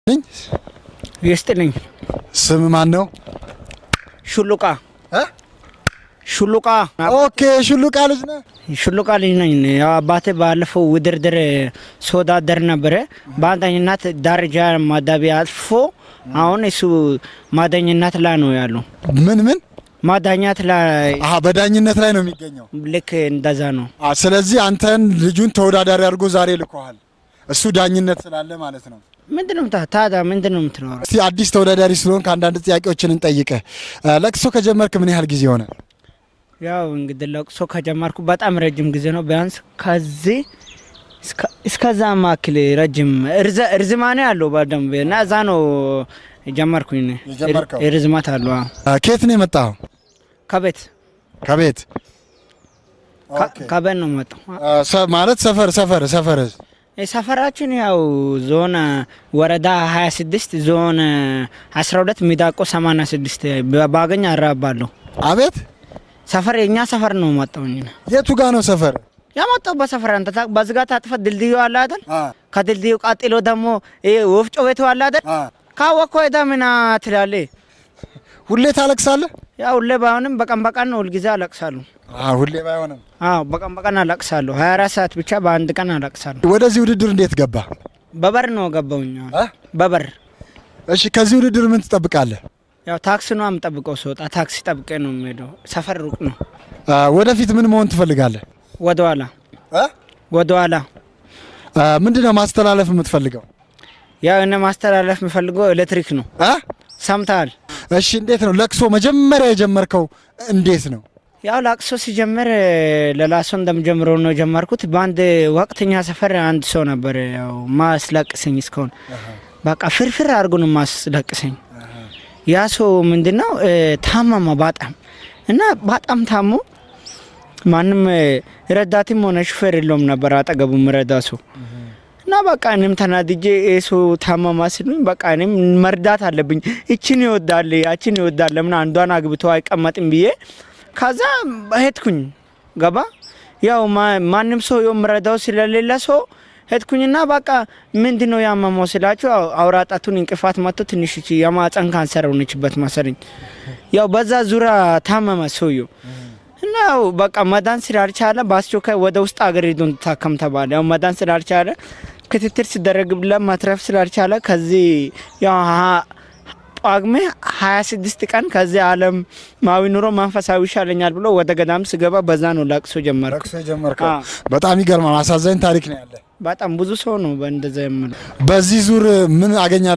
ይስጥልኝ ስም ማን ነው? ሹሉቃ ሹሉቃ ኦኬ ሹሉቃ ልጅ ነህ? ሹሉቃ ልጅ ነኝ። ያው አባቴ ባለፈው ውድድር ተወዳደር ነበር። በአንደኝነት ደረጃ ማዳቢያ አልፎ አሁን እሱ ማዳኝነት ላይ ነው ያለው። ምን ማዳኛት ላይ በዳኝነት ላይ ነው የሚገኘው። ልክ እንደዛ ነው። ስለዚህ አንተን ልጁን ተወዳዳሪ አድርጎ ዛሬ ልኮሃል። እሱ ዳኝነት ስላለ ማለት ነው። ምንድነው ታዲያ ምንድነው የምትኖረው? እስቲ አዲስ ተወዳዳሪ ስለሆንክ አንዳንድ ጥያቄዎችን እንጠይቅህ። ለቅሶ ከጀመርክ ምን ያህል ጊዜ ሆነ? ያው እንግዲህ ለቅሶ ከጀመርኩ በጣም ረጅም ጊዜ ነው። ቢያንስ ከዚህ እስከዛ ማክል ረጅም እርዝማኔ አለው በደንብ እና እዛ ነው ጀመርኩኝ። ርዝማት አለው። ከየት ነው የመጣው? ከቤት ነው የመጣው። ማለት ሰፈር ሰፈራችን ያው ዞን ወረዳ 26 ዞን 12 ሚዳቆ 86 ባገኝ አራባለሁ። አቤት ሰፈር የኛ ሰፈር ነው መጣውኝ። የቱ ጋር ነው ሰፈር? ያመጣው በሰፈር አንተ በዝጋታ አጥፈት ድልድዩ አለ አይደል? ከድልድዩ ቀጥሎ ደግሞ ወፍጮ ቤቱ አለ አይደል? ካወኮ ዳምና ትላለ። ሁሌ ታለቅሳለህ? ያው ሁሌ ባይሆንም በቀን ነው ሁልጊዜ አለቅሳለሁ። ሁሌ ባይሆንም በቀን አለቅሳለሁ። 24 ሰዓት ብቻ በአንድ ቀን አለቅሳለሁ። ወደዚህ ውድድር እንዴት ገባ? በበር ነው ገባውኝ። በበር። እሺ ከዚህ ውድድር ምን ትጠብቃለህ? ያው ታክሲ ነው የምጠብቀው። ስወጣ ታክሲ ጠብቄ ነው የምሄደው። ሰፈር ሩቅ ነው። ወደፊት ምን መሆን ትፈልጋለህ? ወደኋላ ምንድነው ማስተላለፍ የምትፈልገው? ያው እኔ ማስተላለፍ የምፈልገው ኤሌክትሪክ ነው። ሰምታል? እሺ እንዴት ነው ለቅሶ መጀመሪያ የጀመርከው? እንዴት ነው? ያው ለቅሶ ሲጀምር ለላሶ እንደምጀምረው ነው ጀመርኩት። በአንድ ወቅተኛ ሰፈር አንድ ሰው ነበር ያው ማስለቅሰኝ እስከሆነ በቃ ፍርፍር አድርጎ ነው ማስለቅሰኝ። ያ ሰው ምንድነው ታመመ በጣም እና በጣም ታሞ ማንም ረዳትም ሆነ ሹፌር የለውም ነበር አጠገቡም ረዳሱ እና በቃ እኔም ተናድጄ እሱ ታመማ ሲሉኝ በቃ እኔም መርዳት አለብኝ። እቺን ይወዳል ያቺን ይወዳል ለምን አንዷን አግብቶ አይቀመጥም ብዬ ከዛ ሄድኩኝ። ገባ ያው ማንም ሰው የምረዳው ስለሌለ ሰው ሄድኩኝና በቃ ምንድነው ያመመው ስላቸው አውራጣቱን እንቅፋት መጥቶ ትንሽ እቺ የማህፀን ካንሰር ሆነችበት መሰለኝ። ያው በዛ ዙራ ታመመ ሰውየው እና ያው በቃ መዳን ስላልቻለ በአስቸኳይ ወደ ውስጥ አገር ሄዶ እንድታከም ተባለ። ያው መዳን ስላልቻለ ክትትል ሲደረግለት ማትረፍ ስላልቻለ ከዚህ ያው ጳጉሜ 26 ቀን ከዚህ ዓለም ማዊ ኑሮ መንፈሳዊ ይሻለኛል ብሎ ወደ ገዳም ስገባ በዛ ነው ለቅሶ ጀመርኩ። በጣም ይገርማል። አሳዛኝ ታሪክ ነው ያለ። በጣም ብዙ ሰው ነው በእንደዛ የምለው። በዚህ ዙር ምን አገኛለሁ?